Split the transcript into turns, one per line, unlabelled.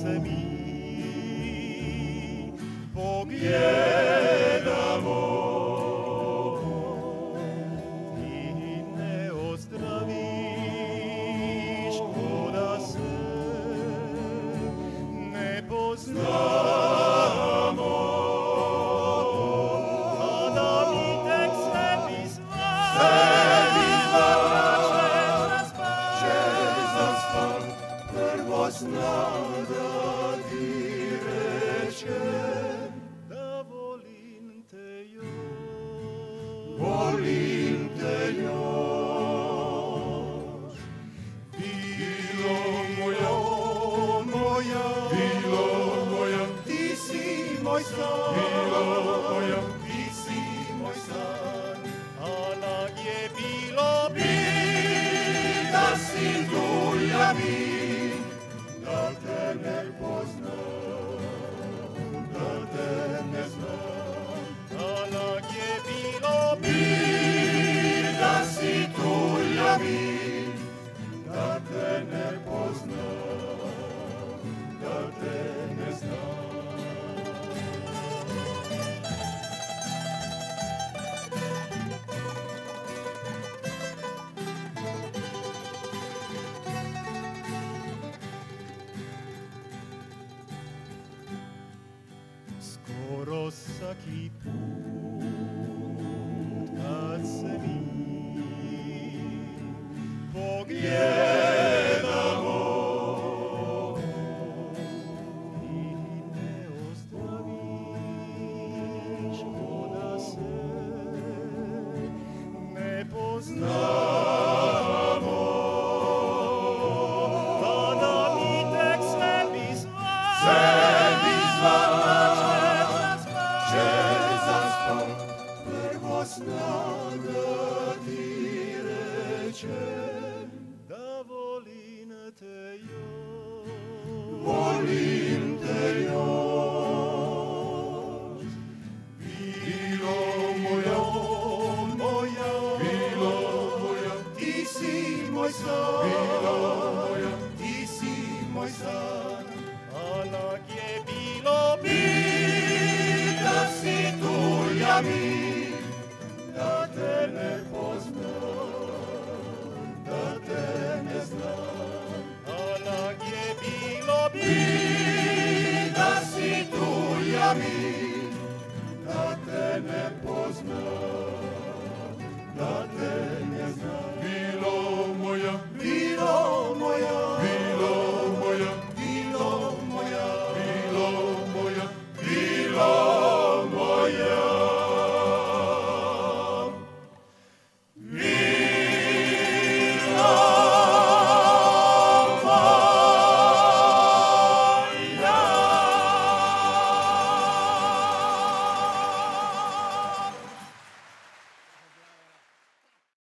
se mi pogledamo i ne ozdraviš ko da se ne poznamo, a da mi tek sebi zaspan, prvo znam da ti rečem da volim te još, volim te još. Bilo moja, bilo moja, ti si moj san, bilo moja, ti si moj san. A nag je bilo da si tu ja mi, da te ne poznam, da te ne znam. A nag je bilo da si tu ja mi, da te ne poznam, da te ne znam. Skoro svaki put kad se mi pogledamo i ne ozdraviš ko da se ne poznamo, a da mi tek sebi prvo znam da ti rečem da volim te još, volim te još. Bilo moja, bilo moja, ti si moj san, bilo moja, ti si moj san. A nag je bilo da si tu ja mi, da te ne poznam, da te ne znam. A nag je bilo da si tu ja mi,